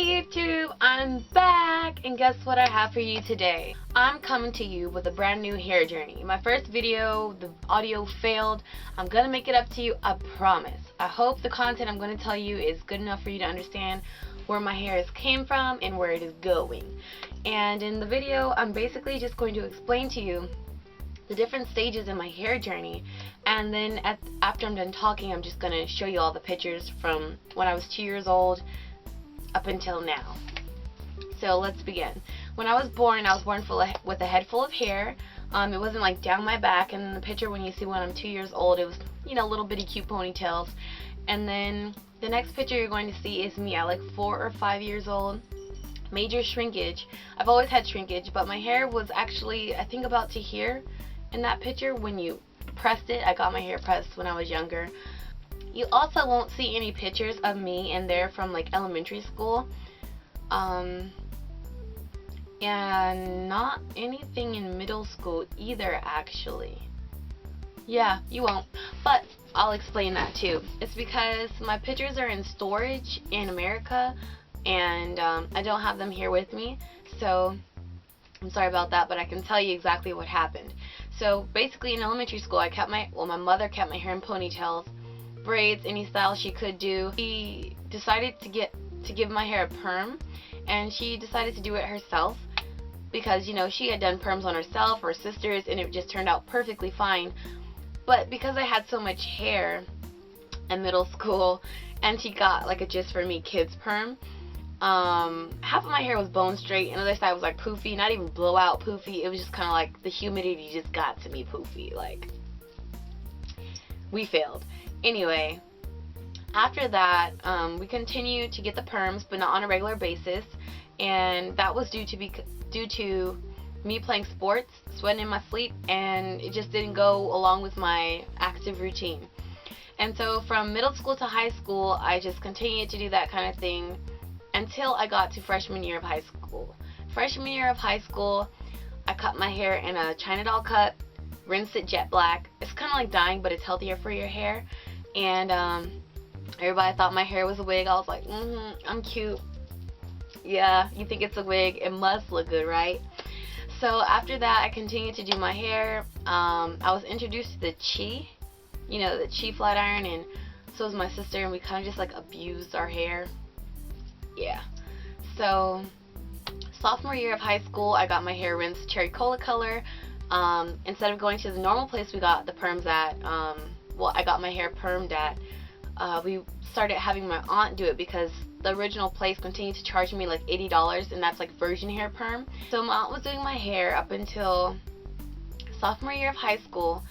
YouTube, I'm back, and guess what I have for you today? I'm coming to you with a brand new hair journey. My first video, the audio failed. I'm gonna make it up to you, I promise. I hope the content I'm gonna tell you is good enough for you to understand where my hair came from and where it is going. And in the video, I'm basically just going to explain to you the different stages in my hair journey, and then after I'm done talking, I'm just gonna show you all the pictures from when I was 2 years old up until now. So let's begin. When I was born with a head full of hair. It wasn't like down my back, and in the picture when you see when I'm 2 years old, it was, you know, little bitty cute ponytails. And then the next picture you're going to see is me at like 4 or 5 years old. Major shrinkage. I've always had shrinkage, but my hair was actually, I think, about to here in that picture when you pressed it. I got my hair pressed when I was younger. You also won't see any pictures of me in there from like elementary school. And not anything in middle school either, actually. Yeah, you won't. But I'll explain that too. It's because my pictures are in storage in America, and I don't have them here with me. So I'm sorry about that, but I can tell you exactly what happened. So basically in elementary school, my mother kept my hair in ponytails, braids, any style she could do. She decided to give my hair a perm, and she decided to do it herself because, you know, she had done perms on herself or her sisters, and it just turned out perfectly fine. But because I had so much hair in middle school, and she got like a Just For Me kids perm, half of my hair was bone straight, and the other side was like poofy, not even blowout poofy. It was just kind of like the humidity just got to me poofy. Like, we failed. Anyway, after that, we continued to get the perms, but not on a regular basis, and that was due to me playing sports, sweating in my sleep, and it just didn't go along with my active routine. And so from middle school to high school, I just continued to do that kind of thing until I got to freshman year of high school. Freshman year of high school, I cut my hair in a China doll cut, rinsed it jet black. It's kind of like dyeing, but it's healthier for your hair. And everybody thought my hair was a wig. I was like, I'm cute. Yeah, you think it's a wig, it must look good, right? So after that, I continued to do my hair. I was introduced to the Chi, you know, the Chi flat iron, and so was my sister, and we kind of just like abused our hair. Yeah. So sophomore year of high school, I got my hair rinsed cherry cola color. Instead of going to the normal place we got the perms at, I got my hair permed at, we started having my aunt do it because the original place continued to charge me like $80, and that's like virgin hair perm. So my aunt was doing my hair up until sophomore year of high school,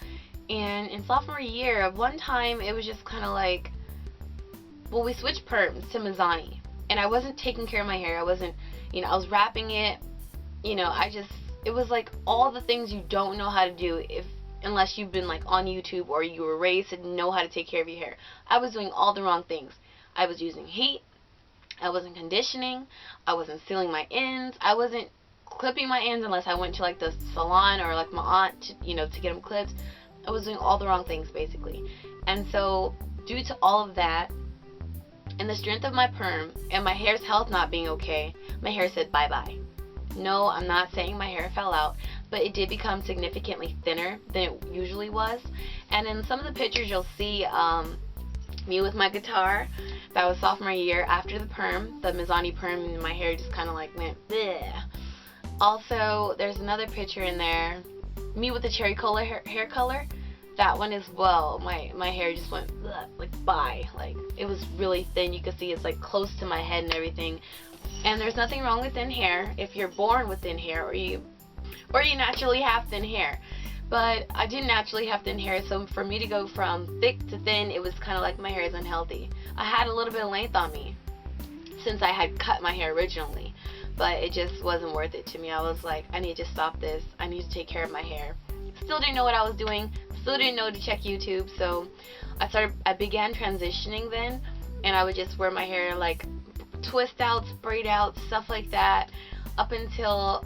and in sophomore year, one time it was just kind of like, well, we switched perms to Mizani, and I wasn't taking care of my hair. I wasn't, you know, I was wrapping it, you know, it was like all the things you don't know how to do unless you've been like on YouTube or you were raised to know how to take care of your hair. I was doing all the wrong things. I was using heat, I wasn't conditioning, I wasn't sealing my ends, I wasn't clipping my ends unless I went to like the salon or like my aunt to, you know, to get them clipped. I was doing all the wrong things basically. And so due to all of that and the strength of my perm and my hair's health not being okay, my hair said bye-bye. No, I'm not saying my hair fell out, but it did become significantly thinner than it usually was. And in some of the pictures you'll see me with my guitar. That was sophomore year after the perm, the Mizani perm, and my hair just kind of like went bleh. Also, there's another picture in there, me with the cherry cola hair color. That one as well, my hair just went bleh, like bye. Like, it was really thin. You could see it's like close to my head and everything. And there's nothing wrong with thin hair if you're born with thin hair or you naturally have thin hair. But I didn't naturally have thin hair, so for me to go from thick to thin, it was kind of like my hair is unhealthy. I had a little bit of length on me since I had cut my hair originally, but it just wasn't worth it to me. I was like, I need to stop this. I need to take care of my hair. Still didn't know what I was doing. Still didn't know to check YouTube, so I began transitioning then, and I would just wear my hair like twist outs, braid outs, stuff like that, up until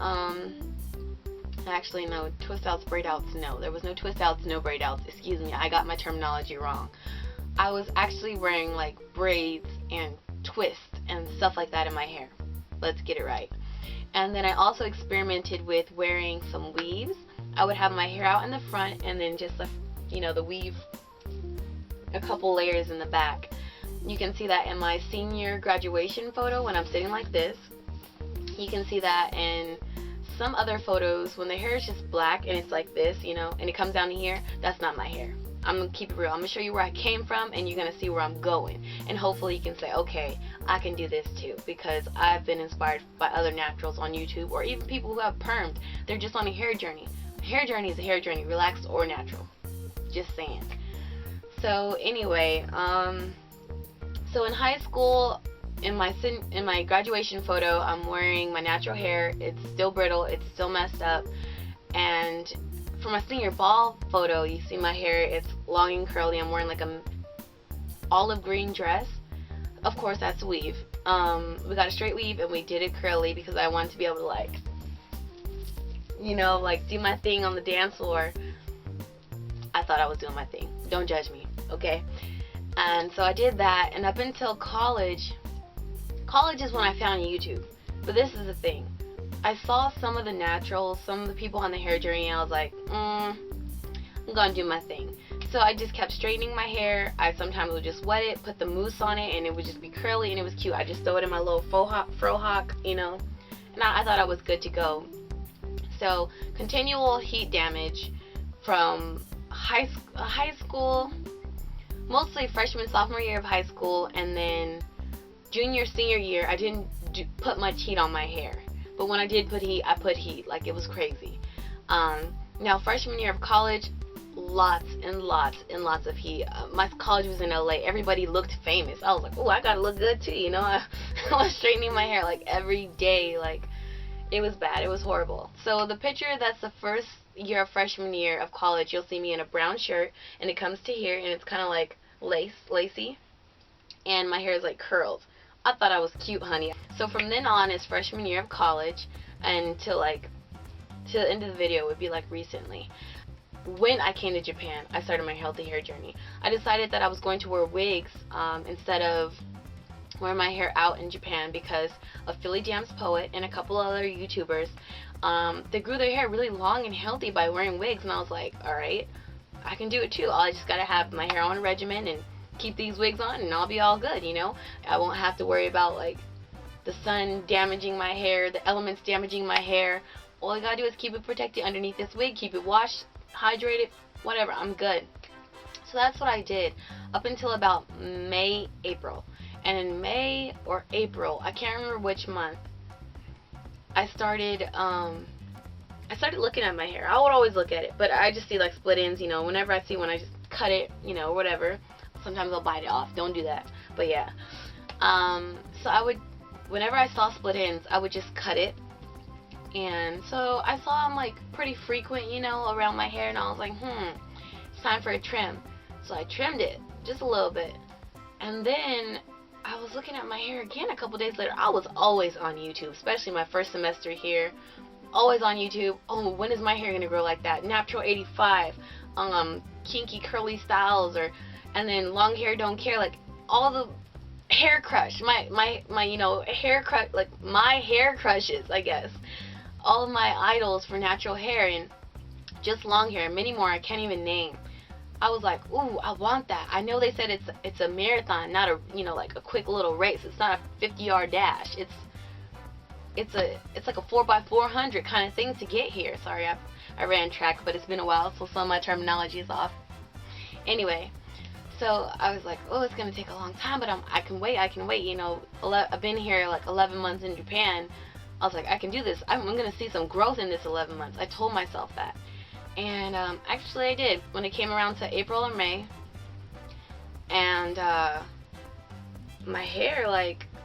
actually no, twist outs, braid outs, no, there was no twist outs, no braid outs, excuse me, I got my terminology wrong. I was actually wearing like braids and twist and stuff like that in my hair. Let's get it right. And then I also experimented with wearing some weaves. I would have my hair out in the front and then just the weave a couple layers in the back. You can see that in my senior graduation photo when I'm sitting like this. You can see that in some other photos when the hair is just black and it's like this, and it comes down to here. That's not my hair. I'm going to keep it real. I'm going to show you where I came from, and you're going to see where I'm going. And hopefully you can say, okay, I can do this too, because I've been inspired by other naturals on YouTube, or even people who have permed. They're just on a hair journey. A hair journey is a hair journey, relaxed or natural. Just saying. So anyway, so in high school, in my graduation photo, I'm wearing my natural hair. It's still brittle. It's still messed up. And for my senior ball photo, you see my hair. It's long and curly. I'm wearing like a olive green dress. Of course, that's a weave. We got a straight weave and we did it curly because I wanted to be able to do my thing on the dance floor. I thought I was doing my thing. Don't judge me, okay? And so I did that, and up until college is when I found YouTube. But this is the thing. I saw some of the naturals, some of the people on the hair journey, and I was like, I'm gonna do my thing. So I just kept straightening my hair. I sometimes would just wet it, put the mousse on it, and it would just be curly, and it was cute. I just throw it in my little fro hawk, and I thought I was good to go. So continual heat damage from high school, mostly freshman, sophomore year of high school, and then junior, senior year, I didn't put much heat on my hair. But when I did put heat, I put heat. Like, it was crazy. Now, freshman year of college, lots and lots and lots of heat. My college was in LA. Everybody looked famous. I was like, oh, I gotta look good too, I was straightening my hair like every day. Like, it was bad. It was horrible. So the picture that's the first year of freshman year of college, you'll see me in a brown shirt, and it comes to here, and it's kind of like lacy, and my hair is like curled. I thought I was cute, honey. So from then on, it's freshman year of college, and to the end of the video would be like recently. When I came to Japan, I started my healthy hair journey. I decided that I was going to wear wigs instead of wearing my hair out in Japan because of Philly Jams Poet and a couple other YouTubers. They grew their hair really long and healthy by wearing wigs, and I was like, alright, I can do it too. I just gotta have my hair on a regimen and keep these wigs on, and I'll be all good, I won't have to worry about the sun damaging my hair, the elements damaging my hair. All I gotta do is keep it protected underneath this wig, keep it washed, hydrated, whatever, I'm good. So that's what I did up until about May, April. And in May or April, I can't remember which month, I started looking at my hair. I would always look at it, but I just see split ends, whenever I see one, I just cut it, whatever. Sometimes I'll bite it off. Don't do that. But yeah. So I would, whenever I saw split ends, I would just cut it. And so I saw them pretty frequent, around my hair, and I was like, it's time for a trim. So I trimmed it just a little bit. And then I was looking at my hair again a couple days later. I was always on YouTube, especially my first semester here. Always on YouTube. Oh, when is my hair gonna grow like that? Natural 85, kinky curly styles, and then long hair don't care. All the hair crush, my hair crush, my hair crushes, I guess. All of my idols for natural hair and just long hair, many more I can't even name. I was like, ooh, I want that. I know they said it's a marathon, not a a quick little race. It's not a 50-yard dash. It's like a 4x400 kind of thing to get here. Sorry, I ran track, but it's been a while, so some of my terminology is off. Anyway, so I was like, oh, it's gonna take a long time, but I can wait. I've been here 11 months in Japan. I was like, I can do this. I'm gonna see some growth in this 11 months. I told myself that. And actually I did when it came around to April or May. And my hair,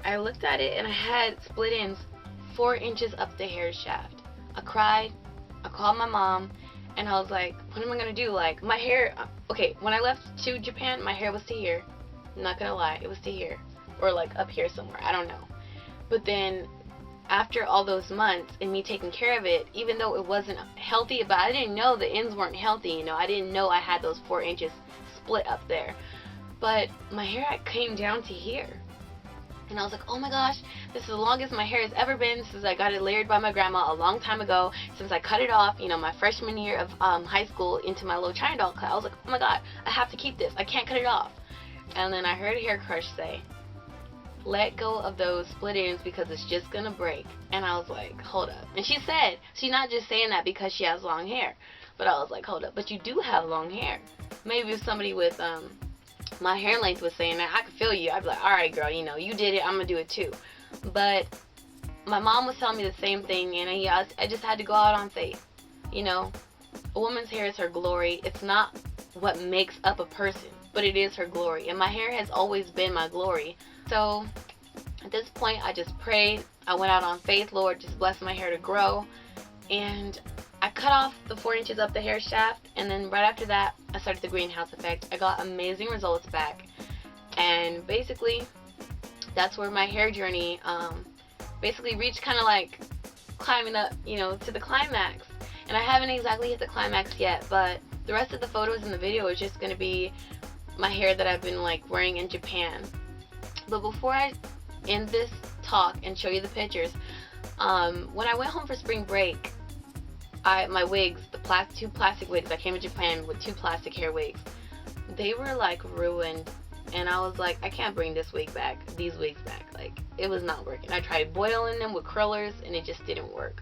I looked at it and I had split ends 4 inches up the hair shaft. I cried. I called my mom, and I was like, what am I gonna do? My hair, okay, when I left to Japan, my hair was to here. I'm not gonna lie, it was to here. Or up here somewhere, I don't know. But then after all those months and me taking care of it, even though it wasn't healthy, but I didn't know the ends weren't healthy, I didn't know I had those 4 inches split up there. But my hair came down to here. And I was like, oh my gosh, this is the longest my hair has ever been since I got it layered by my grandma a long time ago, since I cut it off, you know, my freshman year of high school into my little China doll cut. I was like, oh my god, I have to keep this. I can't cut it off. And then I heard Hair Crush say, let go of those split ends because it's just going to break. And I was like, hold up. And she said, she's not just saying that because she has long hair. But I was like, hold up, but you do have long hair. Maybe if somebody with my hair length was saying that, I could feel you. I'd be like, alright girl, you know, you did it, I'm going to do it too. But my mom was telling me the same thing, and I just had to go out on faith. You know, a woman's hair is her glory. It's not what makes up a person, but it is her glory. And my hair has always been my glory. So at this point, I just prayed. I went out on faith. Lord, just bless my hair to grow. And I cut off the 4 inches up the hair shaft, and then right after that, I started the greenhouse effect. I got amazing results back, and basically, that's where my hair journey basically reached kind of like climbing up, you know, to the climax. And I haven't exactly hit the climax yet, but the rest of the photos in the video is just going to be my hair that I've been like wearing in Japan. But before I end this talk and show you the pictures, when I went home for spring break, my wigs, the 2 plastic wigs, I came to Japan with 2 plastic hair wigs. They were like ruined, and I was like, I can't bring these wigs back. Like, it was not working. I tried boiling them with curlers, and it just didn't work.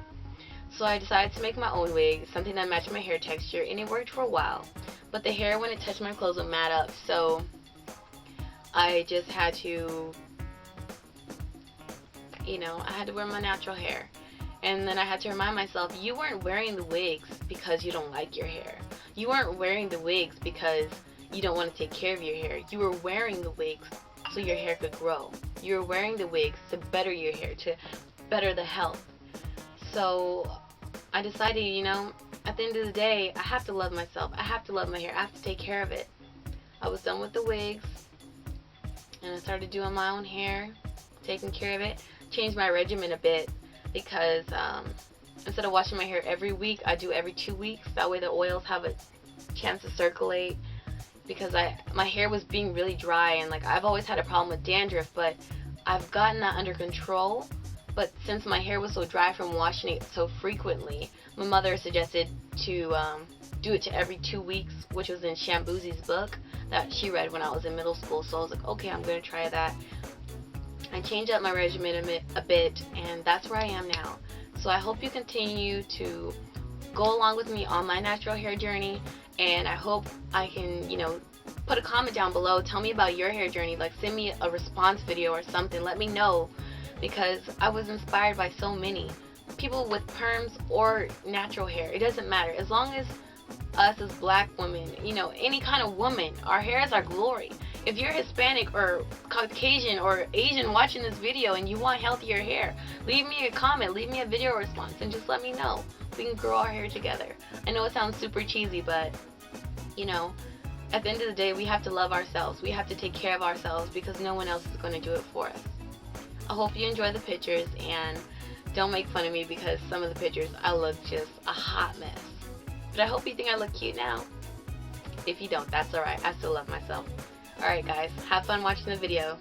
So I decided to make my own wig, something that matched my hair texture, and it worked for a while. But the hair, when it touched my clothes, would mat up, so I just had to, you know, I had to wear my natural hair. And then I had to remind myself, you weren't wearing the wigs because you don't like your hair. You weren't wearing the wigs because you don't want to take care of your hair. You were wearing the wigs so your hair could grow. You were wearing the wigs to better your hair, to better the health. So I decided, you know, at the end of the day, I have to love myself. I have to love my hair. I have to take care of it. I was done with the wigs, and I started doing my own hair, taking care of it. Changed my regimen a bit, because instead of washing my hair every week, I do every 2 weeks. That way the oils have a chance to circulate, because my hair was being really dry, and like I've always had a problem with dandruff, but I've gotten that under control. But since my hair was so dry from washing it so frequently, my mother suggested to do it to every 2 weeks, which was in Shamboozie's book that she read when I was in middle school. So I was like, okay, I'm going to try that. I changed up my regimen a bit, and that's where I am now. So I hope you continue to go along with me on my natural hair journey, and I hope I can, you know, put a comment down below. Tell me about your hair journey. Like, send me a response video or something. Let me know, because I was inspired by so many people with perms or natural hair. It doesn't matter. As long as us as black women, you know, any kind of woman, our hair is our glory. If you're Hispanic or Caucasian or Asian watching this video and you want healthier hair, leave me a comment, leave me a video response, and just let me know. We can grow our hair together. I know it sounds super cheesy, but, you know, at the end of the day, we have to love ourselves. We have to take care of ourselves, because no one else is going to do it for us. I hope you enjoy the pictures, and don't make fun of me because some of the pictures I look just a hot mess. But I hope you think I look cute now. If you don't, that's alright. I still love myself. Alright guys, have fun watching the video.